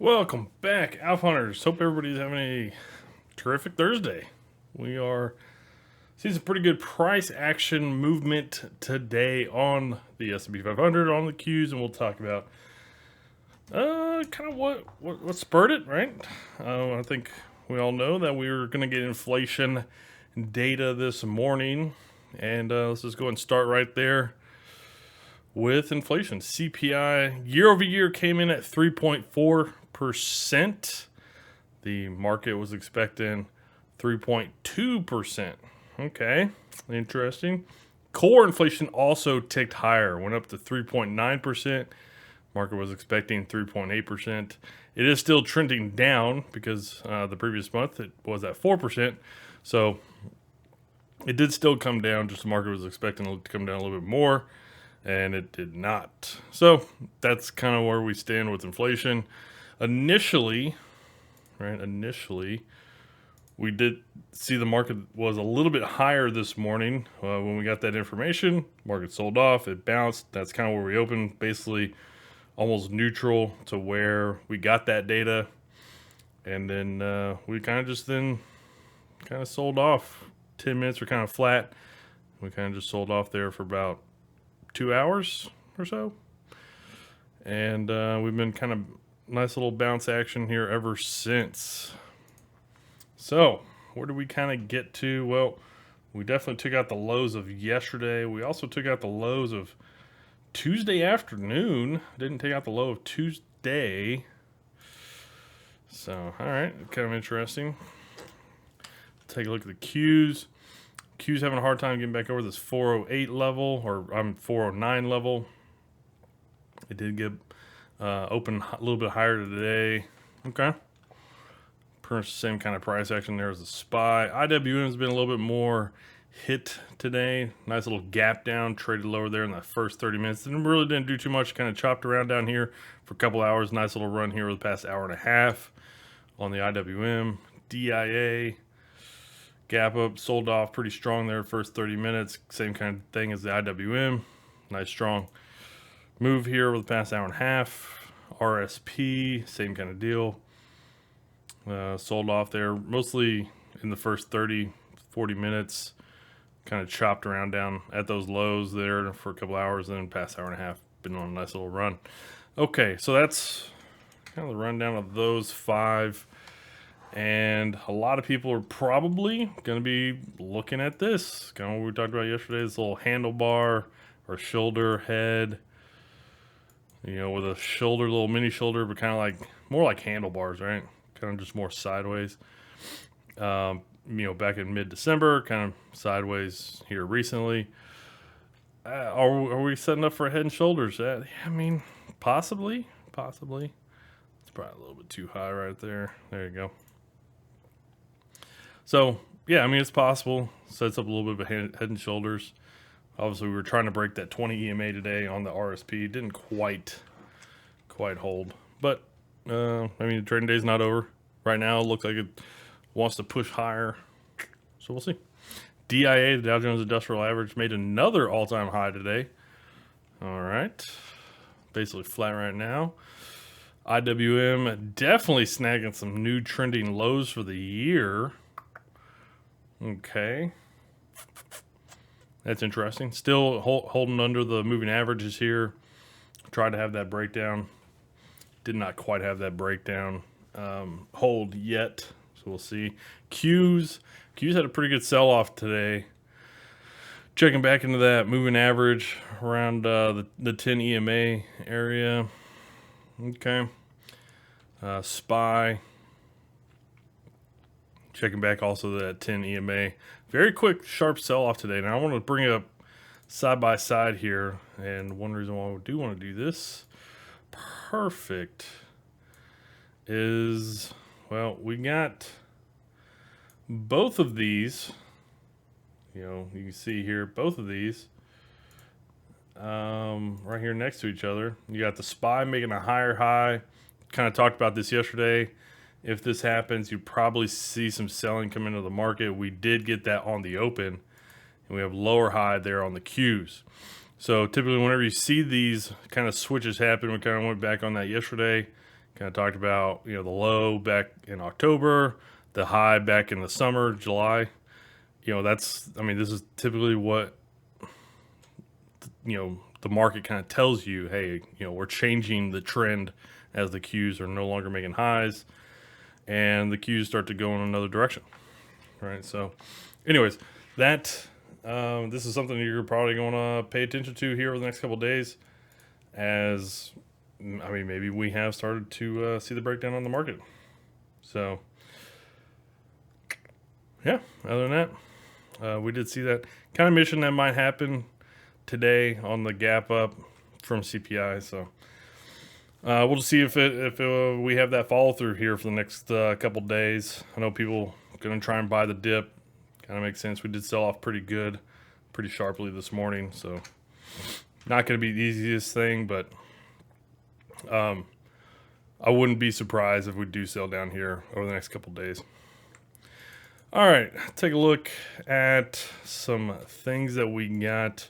Welcome back, Alpha Hunters. Hope everybody's having a terrific Thursday. We are seeing some pretty good price action movement today on the S&P 500, on the Qs, and we'll talk about kind of what spurred it, right? I think we all know that we were going to get inflation data this morning, and let's just go and start right there with inflation. CPI year over year came in at 3.4%. The market was expecting 3.2%. Okay, interesting. Core inflation also ticked higher, went up to 3.9%. Market was expecting 3.8%. It is still trending down because the previous month it was at 4%. So it did still come down, just the market was expecting it to come down a little bit more, and it did not. So that's kind of where we stand with inflation. Initially, we did see the market was a little bit higher this morning when we got that information. Market sold off, it bounced. That's kind of where we opened, basically almost neutral to where we got that data, and then we kind of sold off. 10 minutes were kind of flat. We kind of just sold off there for about 2 hours or so, and we've been kind of nice little bounce action here ever since. So where do we kind of get to? Well, we definitely took out the lows of yesterday. We also took out the lows of Tuesday afternoon. Didn't take out the low of Tuesday. So all right, kind of interesting. Take a look at the Qs. Q's having a hard time getting back over this 408 level, or 409 level. It did get open a little bit higher today. Okay. Pretty much the same kind of price action there as the SPY. IWM has been a little bit more hit today. Nice little gap down, traded lower there in the first 30 minutes. And really didn't do too much, kind of chopped around down here for a couple hours. Nice little run here over the past hour and a half on the IWM. DIA. Gap up, sold off pretty strong there first 30 minutes. Same kind of thing as the IWM. Nice strong move here over the past hour and a half. RSP, same kind of deal. Sold off there mostly in the first 30, 40 minutes. Kind of chopped around down at those lows there for a couple hours. And then past hour and a half, been on a nice little run. Okay, so that's kind of the rundown of those five. And a lot of people are probably going to be looking at this. Kind of what we talked about yesterday, this little handlebar or shoulder head. You know, with a shoulder, little mini shoulder, but kind of like, more like handlebars, right? Kind of just more sideways. You know, back in mid-December, kind of sideways here recently. Are we setting up for head and shoulders? I mean, possibly. It's probably a little bit too high right there. There you go. So, yeah, I mean, it's possible. Sets up a little bit of a head and shoulders. Obviously, we were trying to break that 20 EMA today on the RSP. Didn't quite hold. But, I mean, the trading day's not over. Right now, it looks like it wants to push higher. So, we'll see. DIA, the Dow Jones Industrial Average, made another all-time high today. All right. Basically flat right now. IWM definitely snagging some new trending lows for the year. Okay. That's interesting. Still holding under the moving averages here. Tried to have that breakdown. Did not quite have that breakdown hold yet. So we'll see. Qs had a pretty good sell-off today. Checking back into that moving average around the 10 EMA area. Okay. SPY. Checking back also that 10 EMA. Very quick, sharp sell-off today. Now I want to bring it up side by side here. And one reason why we do want to do this perfect is, well, we got both of these. You know, you can see here, both of these right here next to each other. You got the SPY making a higher high. Kind of talked about this yesterday. If this happens, you probably see some selling come into the market. We did get that on the open, and we have lower high there on the Qs. So typically whenever you see these kind of switches happen, we kind of went back on that yesterday, Kind of talked about, the low back in October, the high back in the summer, July. This is typically what, the market kind of tells you, hey, we're changing the trend as the Qs are no longer making highs and the Qs start to go in another direction. Right. So anyways, this is something you're probably going to pay attention to here over the next couple of days as, maybe we have started to see the breakdown on the market. So yeah, other than that, we did see that kind of mission that might happen today on the gap up from CPI. So we'll just see if we have that follow through here for the next couple days. I know people going to try and buy the dip. Kind of makes sense. We did sell off pretty sharply this morning. So not going to be the easiest thing, but I wouldn't be surprised if we do sell down here over the next couple days. All right, take a look at some things that we got.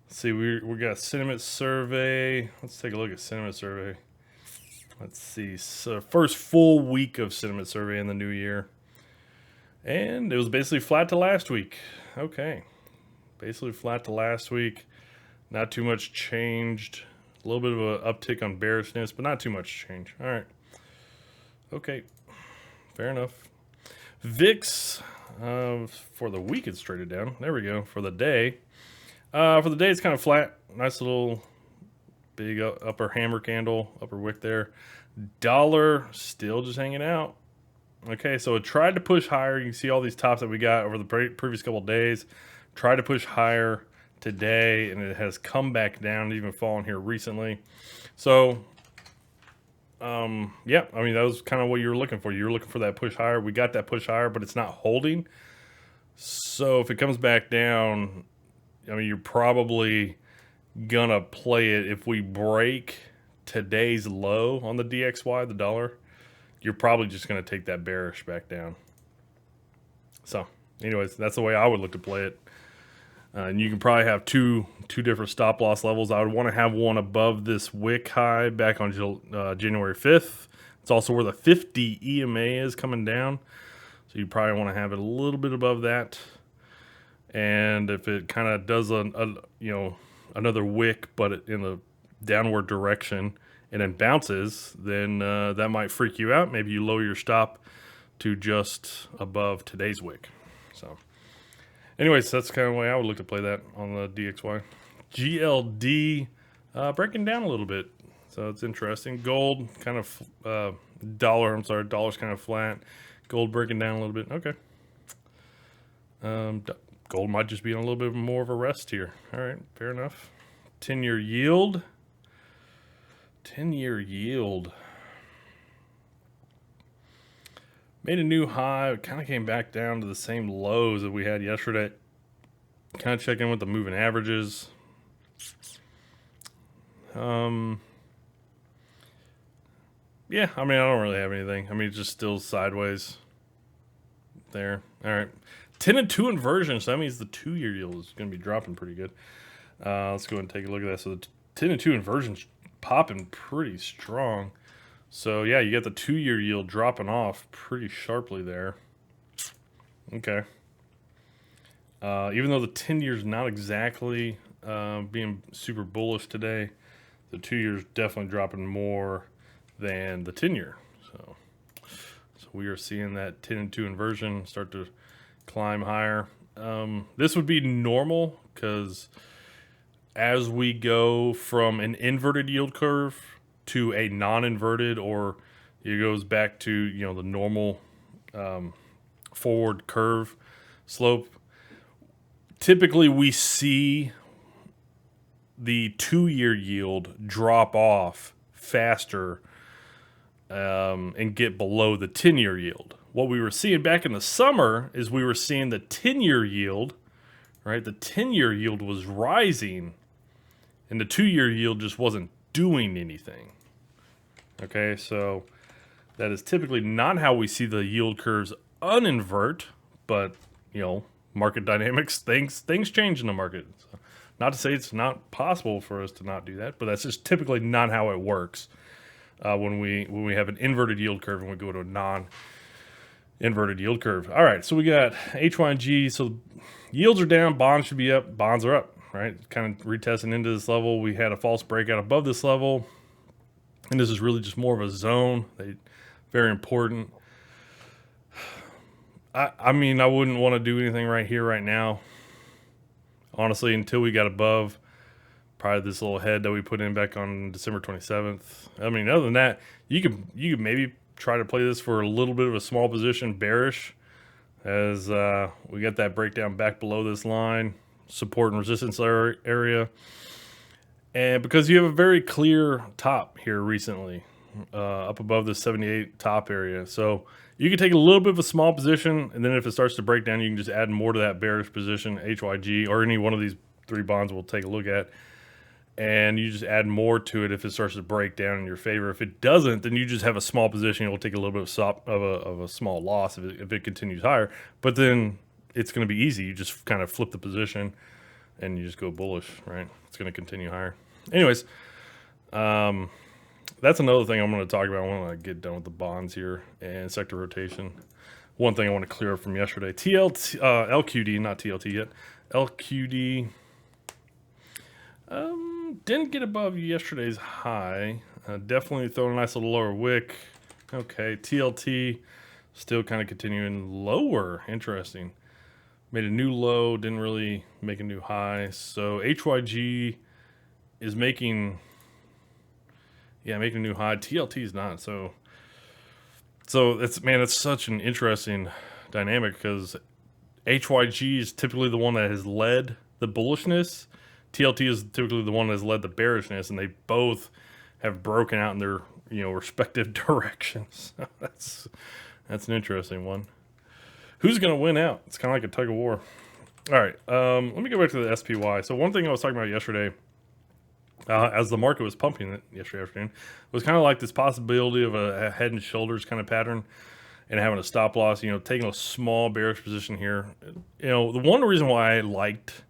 Let's see, we got sentiment survey. Let's take a look at sentiment survey. Let's see. So first full week of sentiment survey in the new year. And it was basically flat to last week. Okay. Basically flat to last week. Not too much changed. A little bit of an uptick on bearishness, but not too much change. All right. Okay. Fair enough. VIX for the week it's traded down. There we go. For the day. For the day it's kind of flat. Nice little big upper hammer candle, upper wick there. Dollar still just hanging out. Okay, so it tried to push higher. You can see all these tops that we got over the previous couple of days. Tried to push higher today, and it has come back down, even fallen here recently. So, yeah, that was kind of what you were looking for. You were looking for that push higher. We got that push higher, but it's not holding. So if it comes back down, you're probably gonna play it. If we break today's low on the DXY, the dollar, you're probably just going to take that bearish back down. So anyways, that's the way I would look to play it. And you can probably have two different stop loss levels. I would want to have one above this wick high back on January 5th. It's also where the 50 EMA is coming down. So you probably want to have it a little bit above that. And if it kind of does another wick, but in the downward direction, and then bounces, then that might freak you out. Maybe you lower your stop to just above today's wick. So anyways, that's kind of the way I would look to play that on the DXY. GLD breaking down a little bit. So it's interesting. Gold kind of, dollar's kind of flat. Gold breaking down a little bit. Okay. Gold might just be on a little bit more of a rest here. All right, fair enough. 10-year yield. 10-year yield made a new high. It kind of came back down to the same lows that we had yesterday. Kind of check in with the moving averages. Yeah, I don't really have anything. It's just still sideways there. All right. 10 and 2 inversion, so that means the 2-year yield is going to be dropping pretty good. Let's go ahead and take a look at that. So the 10 and 2 inversion's popping pretty strong. So yeah, you got the 2-year yield dropping off pretty sharply there. Okay. Even though the 10 year's not exactly being super bullish today, the 2 year's definitely dropping more than the 10-year. So we are seeing that 10 and 2 inversion start to climb higher. This would be normal because as we go from an inverted yield curve to a non-inverted, or it goes back to the normal forward curve slope, typically we see the 2-year yield drop off faster and get below the 10-year yield. What we were seeing back in the summer is we were seeing the 10-year yield, right? The 10-year yield was rising and the 2-year yield just wasn't doing anything. Okay, so that is typically not how we see the yield curves uninvert, but market dynamics, things change in the market. So, not to say it's not possible for us to not do that, but that's just typically not how it works. when we have an inverted yield curve and we go to a non-inverted yield curve. All right, so we got HYG. So yields are down, bonds should be up, bonds are up, right? Kind of retesting into this level. We had a false breakout above this level, and this is really just more of a zone. Very important. I mean, I wouldn't want to do anything right here, right now, honestly, until we got above probably this little head that we put in back on December 27th. I mean, other than that, you could maybe try to play this for a little bit of a small position bearish, as we got that breakdown back below this line, support and resistance area, and because you have a very clear top here recently, up above the 78 top area, so you can take a little bit of a small position, and then if it starts to break down, you can just add more to that bearish position, HYG, or any one of these three bonds we'll take a look at. And you just add more to it if it starts to break down in your favor. If it doesn't, then you just have a small position. You'll take a little bit of a small loss if it continues higher. But then it's going to be easy. You just kind of flip the position and you just go bullish, right? It's going to continue higher. Anyways, that's another thing I'm going to talk about. I want to get done with the bonds here and sector rotation. One thing I want to clear up from yesterday. LQD, not TLT yet. LQD didn't get above yesterday's high. Definitely throwing a nice little lower wick. Okay, TLT still kind of continuing lower. Interesting. Made a new low, didn't really make a new high. So HYG is making a new high. TLT is not. So it's such an interesting dynamic, because HYG is typically the one that has led the bullishness. TLT is typically the one that has led the bearishness, and they both have broken out in their respective directions. That's an interesting one. Who's going to win out? It's kind of like a tug of war. All right, let me go back to the SPY. So one thing I was talking about yesterday, as the market was pumping it yesterday afternoon, was kind of like this possibility of a head and shoulders kind of pattern, and having a stop loss. Taking a small bearish position here. The one reason why I liked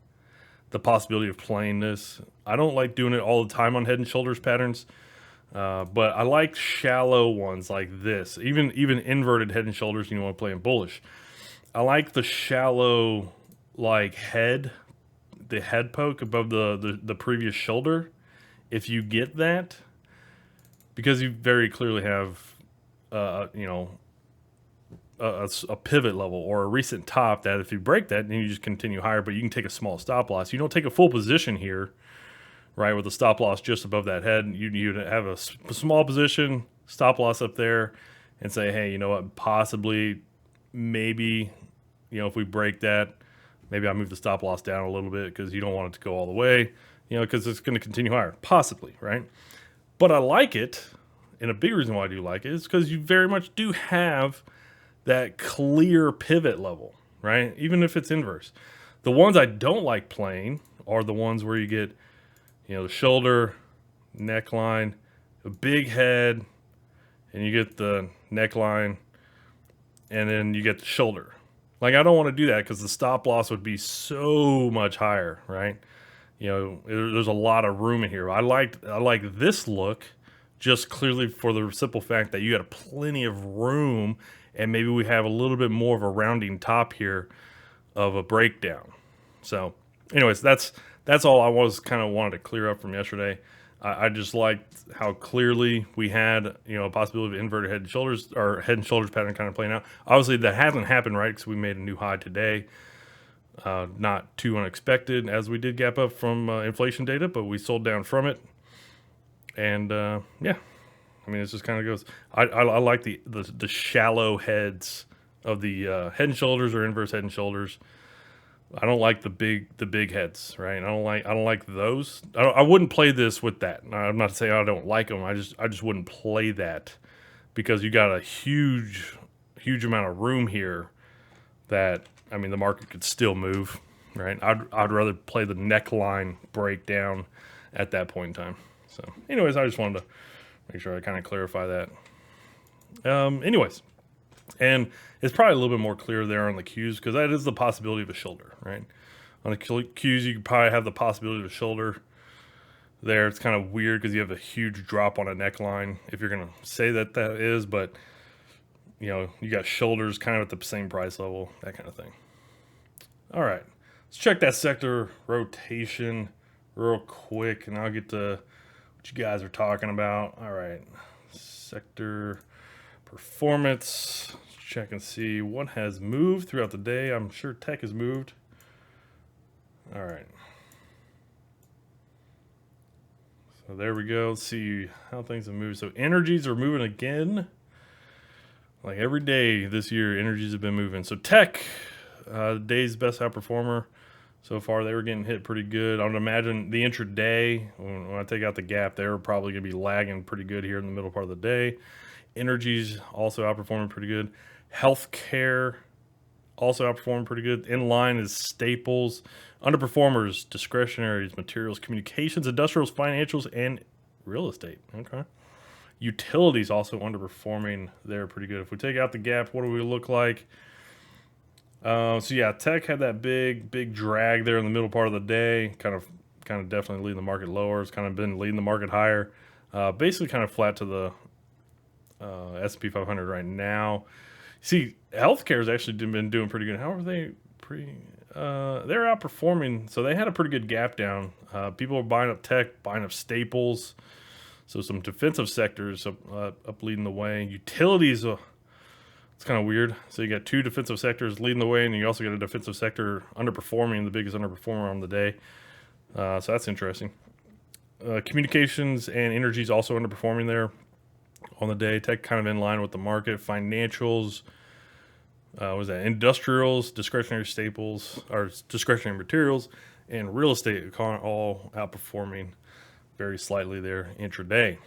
the possibility of playing this, I don't like doing it all the time on head and shoulders patterns, but I like shallow ones like this. Even inverted head and shoulders, you want to play in bullish. I like the shallow, like the head poke above the previous shoulder. If you get that, because you very clearly have, a pivot level or a recent top that if you break that, then you just continue higher, but you can take a small stop loss. You don't take a full position here, right, with a stop loss just above that head. You'd have a small position, stop loss up there, and say, hey, you know what, possibly, maybe, if we break that, maybe I move the stop loss down a little bit, because you don't want it to go all the way, because it's going to continue higher, possibly, right? But I like it, and a big reason why I do like it is because you very much do have that clear pivot level, right? Even if it's inverse. The ones I don't like playing are the ones where you get, the shoulder, neckline, a big head, and you get the neckline, and then you get the shoulder. Like, I don't want to do that, because the stop loss would be so much higher, right? There's a lot of room in here. I like this look just clearly for the simple fact that you got plenty of room, and maybe we have a little bit more of a rounding top here of a breakdown. So anyways, that's all I wanted to clear up from yesterday. I just liked how clearly we had, a possibility of inverted head and shoulders, or head and shoulders pattern kind of playing out. Obviously that hasn't happened, right? Because we made a new high today. Not too unexpected, as we did gap up from inflation data, but we sold down from it. And yeah, I mean, it just kind of goes. I like the shallow heads of the head and shoulders, or inverse head and shoulders. I don't like the big heads, right? I don't like those. I wouldn't play this with that. I'm not saying I don't like them. I just wouldn't play that, because you got a huge amount of room here that, I mean, the market could still move, right? I'd rather play the neckline breakdown at that point in time. So anyways, I just wanted to make sure I kind of clarify that. Anyways, and it's probably a little bit more clear there on the Qs, because that is the possibility of a shoulder, right? On the Qs, you could probably have the possibility of a shoulder. there. It's kind of weird because you have a huge drop on a neckline if you're going to say that that is, but you know, you got shoulders kind of at the same price level, that kind of thing. All right, let's check that sector rotation real quick, and I'll get to what you guys are talking about. All right, sector performance. Let's check and see what has moved throughout the day. I'm sure tech has moved. All right. So there we go. Let's see how things have moved. So energies are moving again. Like every day this year, energies have been moving. So tech, day's best outperformer so far. They were getting hit pretty good. I would imagine the intraday, when I take out the gap, they were probably going to be lagging pretty good here in the middle part of the day. Energies also outperforming pretty good. Healthcare also outperforming pretty good. In line is staples. Underperformers, discretionaries, materials, communications, industrials, financials, and real estate. Okay. Utilities also underperforming there pretty good. If we take out the gap, what do we look like? So yeah, tech had that big drag there in the middle part of the day. Kind of definitely leading the market lower. It's kind of been leading the market higher. Basically kind of flat to the S&P 500 right now. See, healthcare has actually been doing pretty good. How are they? They're outperforming. So they had a pretty good gap down. People are buying up tech, buying up staples. So some defensive sectors up leading the way. Utilities, it's kind of weird. So you got two defensive sectors leading the way, and you also got a defensive sector underperforming, the biggest underperformer on the day. So that's interesting. Communications and energies also underperforming there on the day. Tech kind of in line with the market. Financials, was that industrials, discretionary staples, or discretionary materials, and real estate all outperforming very slightly there intraday.